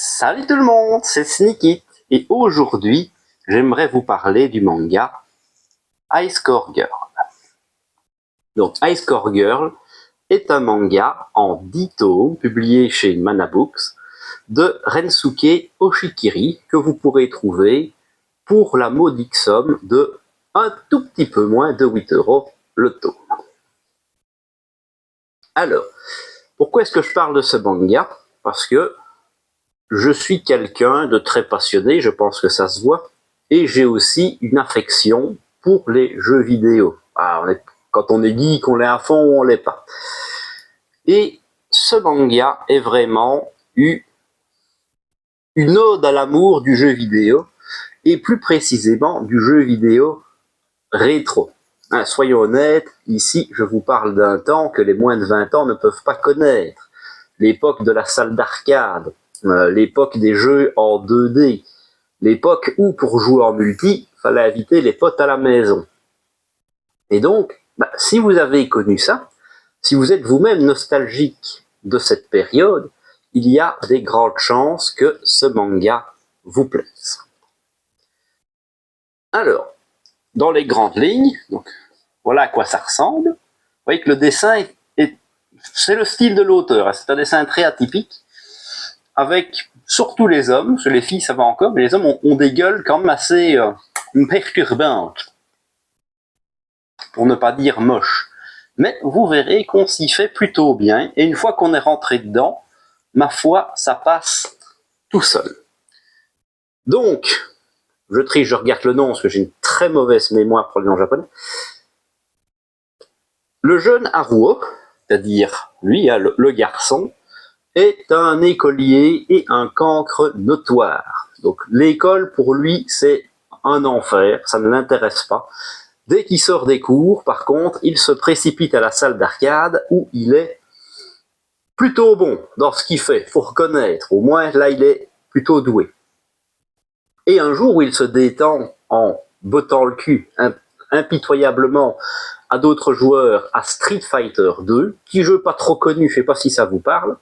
Salut tout le monde, c'est Sneakit et aujourd'hui j'aimerais vous parler du manga High Score Girl. Donc High Score Girl est un manga en 10 tomes publié chez Mana Books de Rensuke Oshikiri que vous pourrez trouver pour la modique somme de un tout petit peu moins de 8 € le tome. Alors, pourquoi est-ce que je parle de ce manga? Parce que je suis quelqu'un de très passionné, je pense que ça se voit, et j'ai aussi une affection pour les jeux vidéo. Quand on est geek, on l'est à fond ou on l'est pas. Et ce manga est vraiment une ode à l'amour du jeu vidéo, et plus précisément du jeu vidéo rétro. Soyons honnêtes, ici je vous parle d'un temps que les moins de 20 ans ne peuvent pas connaître. L'époque de la salle d'arcade, l'époque des jeux en 2D, l'époque où pour jouer en multi, il fallait inviter les potes à la maison. Et donc, si vous avez connu ça, si vous êtes vous-même nostalgique de cette période, il y a des grandes chances que ce manga vous plaise. Alors, dans les grandes lignes, donc, voilà à quoi ça ressemble. Vous voyez que le dessin c'est le style de l'auteur, c'est un dessin très atypique, avec surtout les hommes, parce que les filles ça va encore, mais les hommes ont des gueules quand même assez perturbantes, pour ne pas dire moches. Mais vous verrez qu'on s'y fait plutôt bien, et une fois qu'on est rentré dedans, ma foi, ça passe tout seul. Donc, je triche, je regarde le nom, parce que j'ai une très mauvaise mémoire pour le nom japonais. Le jeune Haruo, c'est-à-dire lui, le garçon, est un écolier et un cancre notoire. Donc l'école, pour lui, c'est un enfer, ça ne l'intéresse pas. Dès qu'il sort des cours, par contre, il se précipite à la salle d'arcade où il est plutôt bon dans ce qu'il fait, faut reconnaître. Au moins, là, il est plutôt doué. Et un jour où il se détend en bottant le cul impitoyablement à d'autres joueurs à Street Fighter 2, qui jeu pas trop connu, je sais pas si ça vous parle,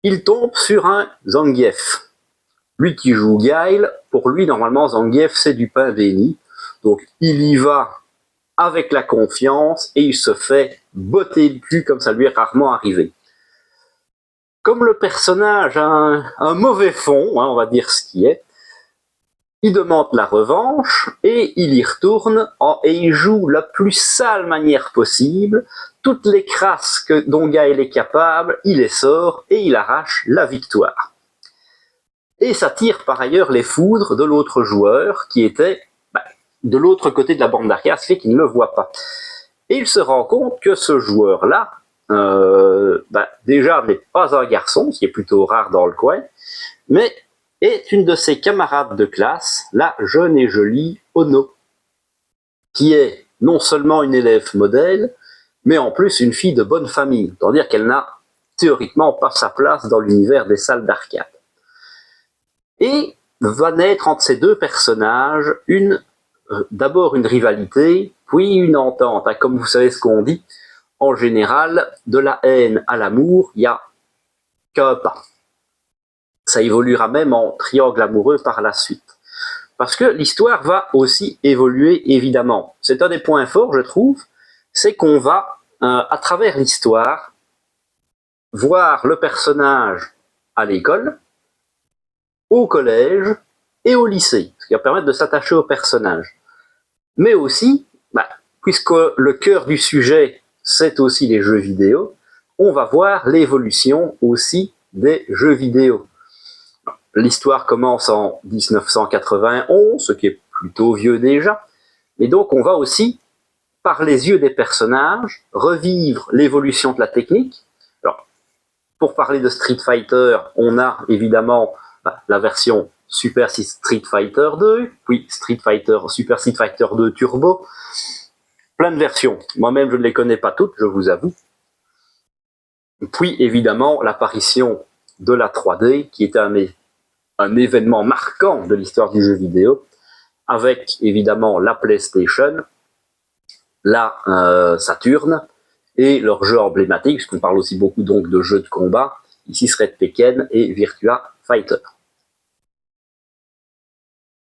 il tombe sur un Zangief. Lui qui joue Guile, pour lui, normalement, Zangief, c'est du pain béni. Donc, il y va avec la confiance et il se fait botter le cul comme ça lui est rarement arrivé. Comme le personnage a un mauvais fond, on va dire ce qui est, il demande la revanche et il y retourne et il joue la plus sale manière possible. Toutes les crasses dont Guile est capable, il les sort et il arrache la victoire. Et ça tire par ailleurs les foudres de l'autre joueur qui était de l'autre côté de la bande d'arcade, ce qui fait qu'il ne le voit pas. Et il se rend compte que ce joueur-là, déjà n'est pas un garçon, ce qui est plutôt rare dans le coin, mais est une de ses camarades de classe, la jeune et jolie Ono, qui est non seulement une élève modèle, mais en plus une fille de bonne famille, autant dire qu'elle n'a théoriquement pas sa place dans l'univers des salles d'arcade. Et va naître entre ces deux personnages d'abord une rivalité, puis une entente. Comme vous savez ce qu'on dit, en général, de la haine à l'amour, il n'y a qu'un pas. Ça évoluera même en triangle amoureux par la suite. Parce que l'histoire va aussi évoluer, évidemment. C'est un des points forts, je trouve, c'est qu'on va, à travers l'histoire, voir le personnage à l'école, au collège et au lycée, ce qui va permettre de s'attacher au personnage. Mais aussi, puisque le cœur du sujet, c'est aussi les jeux vidéo, on va voir l'évolution aussi des jeux vidéo. L'histoire commence en 1991, ce qui est plutôt vieux déjà, mais donc on va aussi, par les yeux des personnages, revivre l'évolution de la technique. Alors, pour parler de Street Fighter, on a évidemment la version Super Street Fighter 2, puis Super Street Fighter 2 Turbo, plein de versions. Moi-même, je ne les connais pas toutes, je vous avoue. Puis, évidemment, l'apparition de la 3D, qui est un événement marquant de l'histoire du jeu vidéo, avec, évidemment, la PlayStation, la Saturn, et leurs jeux emblématiques, puisqu'on parle aussi beaucoup donc de jeux de combat. Ici serait Tekken et Virtua Fighter.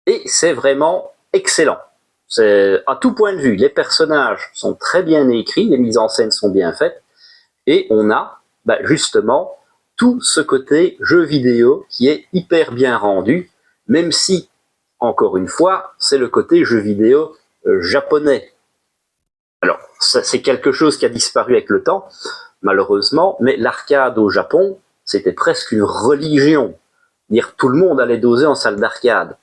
Et c'est vraiment excellent. C'est à tout point de vue, les personnages sont très bien écrits, les mises en scène sont bien faites, et on a justement tout ce côté jeu vidéo qui est hyper bien rendu, même si, encore une fois, c'est le côté jeu vidéo japonais. Alors, c'est quelque chose qui a disparu avec le temps, malheureusement, mais l'arcade au Japon, c'était presque une religion. Dire tout le monde allait doser en salle d'arcade.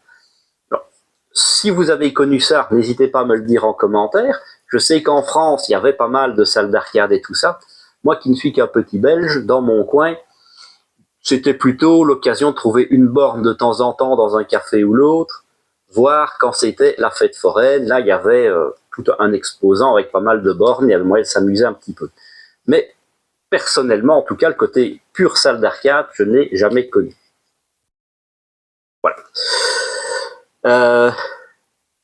Si vous avez connu ça, n'hésitez pas à me le dire en commentaire. Je sais qu'en France, il y avait pas mal de salles d'arcade et tout ça. Moi qui ne suis qu'un petit Belge, dans mon coin, c'était plutôt l'occasion de trouver une borne de temps en temps dans un café ou l'autre, voir quand c'était la fête foraine. Là, il y avait tout un exposant avec pas mal de bornes, il y avait moyen de s'amuser un petit peu. Mais personnellement, en tout cas, le côté pure salle d'arcade, je n'ai jamais connu. Voilà.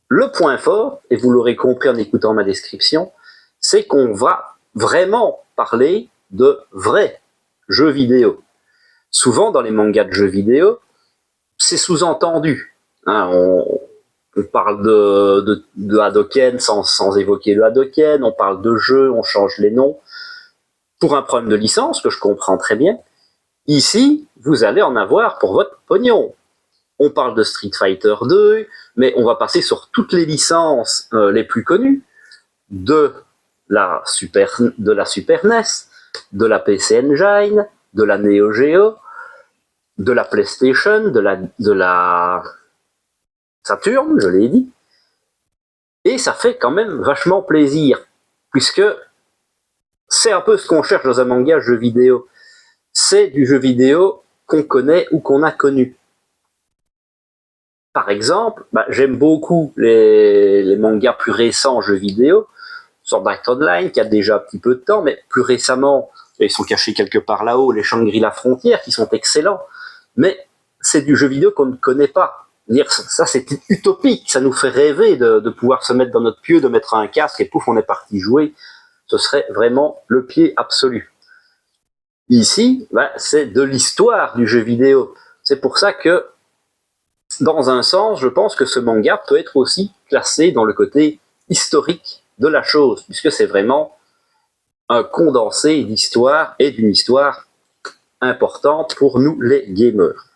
Le point fort, et vous l'aurez compris en écoutant ma description, c'est qu'on va vraiment parler de vrais jeux vidéo. Souvent, dans les mangas de jeux vidéo, c'est sous-entendu. Hein, on parle de Hadoken sans évoquer le Hadoken, on parle de jeux, on change les noms. Pour un problème de licence, que je comprends très bien, ici, vous allez en avoir pour votre pognon. On parle de Street Fighter 2, mais on va passer sur toutes les licences les plus connues de la Super NES, de la PC Engine, de la Neo Geo, de la PlayStation, de la Saturn, je l'ai dit. Et ça fait quand même vachement plaisir, puisque c'est un peu ce qu'on cherche dans un manga jeu vidéo. C'est du jeu vidéo qu'on connaît ou qu'on a connu. Par exemple, j'aime beaucoup les mangas plus récents jeux vidéo, Sword Art Online qui a déjà un petit peu de temps, mais plus récemment, ils sont cachés quelque part là-haut, les Shangri-La Frontières qui sont excellents, mais c'est du jeu vidéo qu'on ne connaît pas. Dire ça, c'est utopique, ça nous fait rêver de pouvoir se mettre dans notre pieu, de mettre un casque et pouf, on est parti jouer. Ce serait vraiment le pied absolu. Ici, c'est de l'histoire du jeu vidéo. C'est pour ça que dans un sens, je pense que ce manga peut être aussi classé dans le côté historique de la chose, puisque c'est vraiment un condensé d'histoire et d'une histoire importante pour nous les gamers.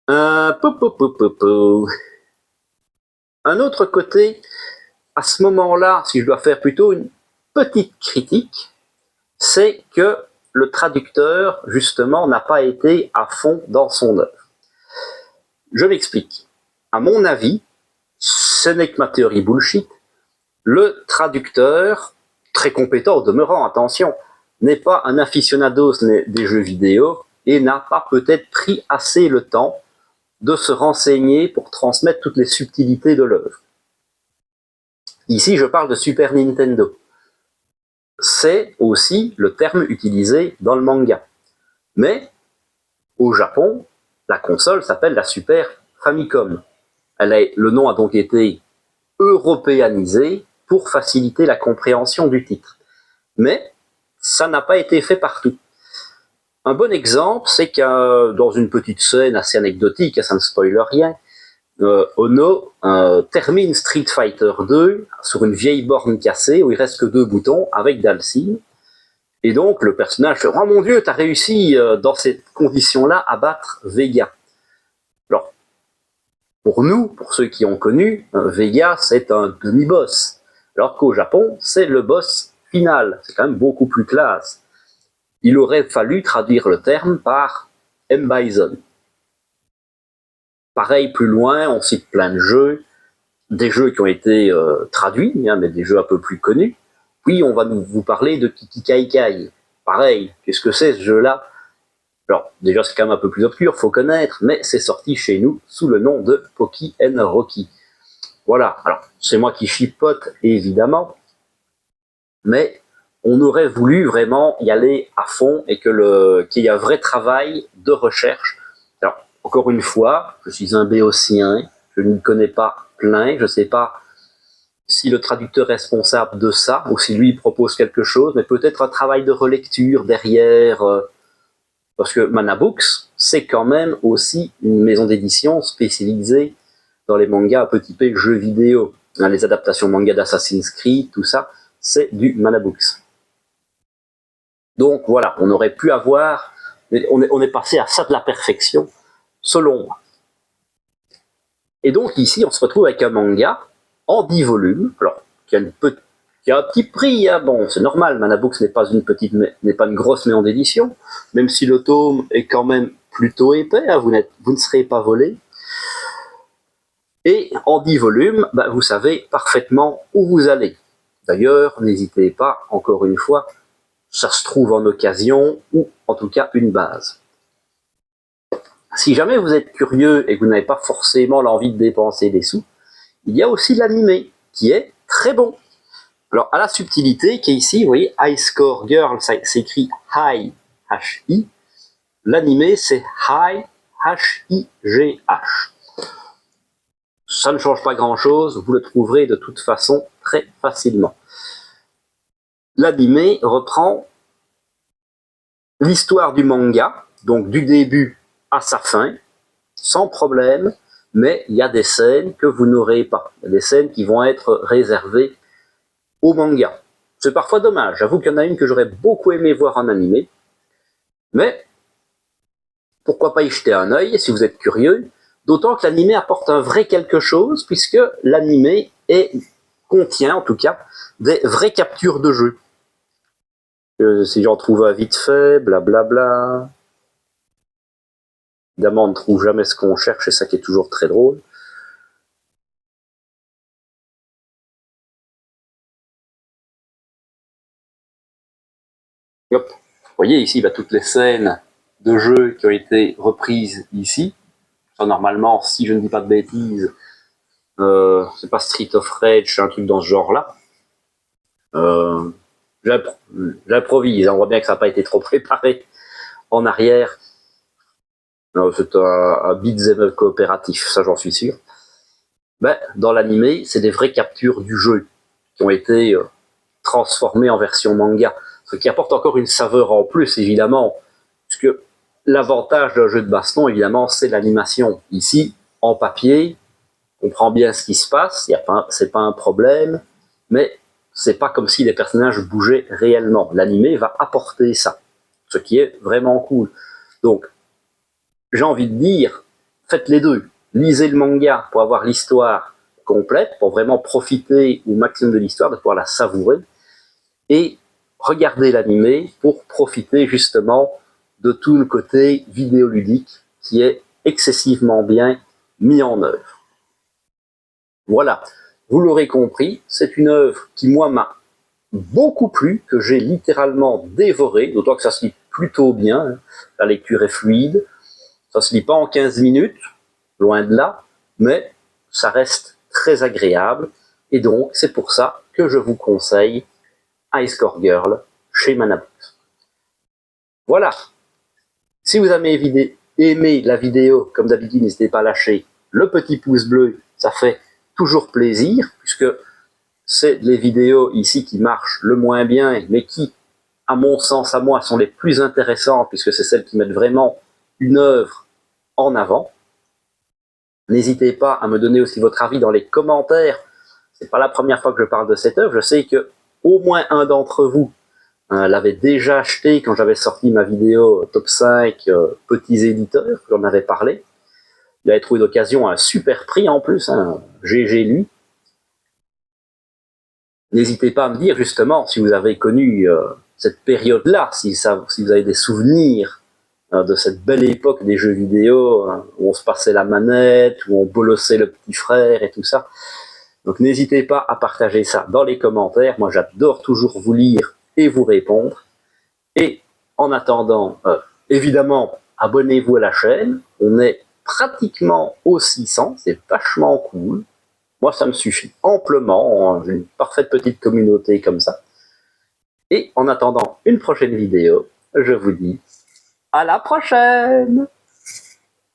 Un autre côté, à ce moment-là, si je dois faire plutôt une petite critique, c'est que le traducteur, justement, n'a pas été à fond dans son œuvre. Je m'explique. À mon avis, ce n'est que ma théorie bullshit, le traducteur, très compétent au demeurant, attention, n'est pas un aficionados des jeux vidéo et n'a pas peut-être pris assez le temps de se renseigner pour transmettre toutes les subtilités de l'œuvre. Ici, je parle de Super Nintendo. C'est aussi le terme utilisé dans le manga. Mais, au Japon, la console s'appelle la Super Famicom. Le nom a donc été européanisé pour faciliter la compréhension du titre. Mais, ça n'a pas été fait partout. Un bon exemple, c'est que dans une petite scène assez anecdotique, ça ne spoile rien, Ono termine Street Fighter 2 sur une vieille borne cassée où il reste que 2 boutons avec Dalsim. Et donc le personnage fait « Oh mon Dieu, t'as réussi dans ces conditions-là à battre Vega ». Alors, pour nous, pour ceux qui ont connu, Vega c'est un demi-boss. Alors qu'au Japon, c'est le boss final. C'est quand même beaucoup plus classe. Il aurait fallu traduire le terme par M-Bison. Pareil, plus loin, on cite plein de jeux, des jeux qui ont été traduits, mais des jeux un peu plus connus. Puis on va vous parler de Kiki Kai Kai. Pareil, qu'est-ce que c'est ce jeu-là? Alors, déjà c'est quand même un peu plus obscur, faut connaître, mais c'est sorti chez nous sous le nom de Poki & Rocky. Voilà, alors c'est moi qui chipote, évidemment, mais on aurait voulu vraiment y aller à fond et qu'il y ait un vrai travail de recherche. Alors, encore une fois, je suis un béotien, je ne connais pas plein, je ne sais pas si le traducteur est responsable de ça, ou si lui propose quelque chose, mais peut-être un travail de relecture derrière, Parce que Manabooks, c'est quand même aussi une maison d'édition spécialisée dans les mangas un peu typés jeux vidéo. Les adaptations manga d'Assassin's Creed, tout ça, c'est du Manabooks. Donc voilà, on aurait pu avoir, on est passé à ça de la perfection, selon moi. Et donc ici, on se retrouve avec un manga en 10 volumes, alors qui a un petit prix, hein. Bon, c'est normal, Manabooks n'est pas une grosse maison d'édition, même si le tome est quand même plutôt épais, hein, vous ne serez pas volé. Et en 10 volumes, bah, vous savez parfaitement où vous allez. D'ailleurs, n'hésitez pas, encore une fois, ça se trouve en occasion, ou en tout cas une base. Si jamais vous êtes curieux et que vous n'avez pas forcément l'envie de dépenser des sous, il y a aussi l'animé, qui est très bon. Alors, à la subtilité, qui est ici, vous voyez, High Score Girl, ça s'écrit High, H-I. L'animé, c'est High, H-I-G-H. Ça ne change pas grand-chose, vous le trouverez de toute façon très facilement. L'animé reprend l'histoire du manga, donc du début à sa fin, sans problème, mais il y a des scènes que vous n'aurez pas. Il y a des scènes qui vont être réservées au manga. C'est parfois dommage, j'avoue qu'il y en a une que j'aurais beaucoup aimé voir en animé, mais pourquoi pas y jeter un œil si vous êtes curieux, d'autant que l'animé apporte un vrai quelque chose, puisque l'animé contient en tout cas des vraies captures de jeu. Si j'en trouve un vite fait, blablabla. Évidemment, on ne trouve jamais ce qu'on cherche, et ça qui est toujours très drôle. Hop. Vous voyez ici bah, toutes les scènes de jeu qui ont été reprises ici. Enfin, normalement, si je ne dis pas de bêtises, c'est pas Street of Rage, c'est un truc dans ce genre-là. J'improvise, on voit bien que ça n'a pas été trop préparé en arrière. C'est un beat'em up coopératif, ça j'en suis sûr. Ben, dans l'animé, c'est des vraies captures du jeu qui ont été transformées en version manga. Ce qui apporte encore une saveur en plus, évidemment, puisque l'avantage d'un jeu de baston, évidemment, c'est l'animation. Ici, en papier, on comprend bien ce qui se passe, c'est pas un problème, mais c'est pas comme si les personnages bougeaient réellement. L'animé va apporter ça, ce qui est vraiment cool. Donc, j'ai envie de dire, faites les deux. Lisez le manga pour avoir l'histoire complète, pour vraiment profiter au maximum de l'histoire, de pouvoir la savourer, et regardez l'animé pour profiter justement de tout le côté vidéoludique qui est excessivement bien mis en œuvre. Voilà, vous l'aurez compris, c'est une œuvre qui, moi, m'a beaucoup plu, que j'ai littéralement dévoré, d'autant que ça se lit plutôt bien, la lecture est fluide, ça se lit pas en 15 minutes, loin de là, mais ça reste très agréable, et donc c'est pour ça que je vous conseille High Score Girl chez Manabooks. Voilà, si vous avez aimé la vidéo, comme d'habitude, n'hésitez pas à lâcher le petit pouce bleu, ça fait toujours plaisir, puisque c'est les vidéos ici qui marchent le moins bien, mais qui, à mon sens, à moi, sont les plus intéressantes, puisque c'est celles qui mettent vraiment une œuvre en avant. N'hésitez pas à me donner aussi votre avis dans les commentaires. C'est pas la première fois que je parle de cette œuvre. Je sais que au moins un d'entre vous l'avait déjà acheté quand j'avais sorti ma vidéo top 5 petits éditeurs, que j'en avais parlé. Il avait trouvé d'occasion à un super prix en plus, hein, GG lui. N'hésitez pas à me dire justement si vous avez connu cette période-là, si vous avez des souvenirs de cette belle époque des jeux vidéo, où on se passait la manette, où on bolossait le petit frère et tout ça. Donc n'hésitez pas à partager ça dans les commentaires. Moi j'adore toujours vous lire et vous répondre. Et en attendant, évidemment, abonnez-vous à la chaîne. On est pratiquement aux 600, c'est vachement cool. Moi ça me suffit amplement, j'ai une parfaite petite communauté comme ça. Et en attendant une prochaine vidéo, je vous dis à la prochaine!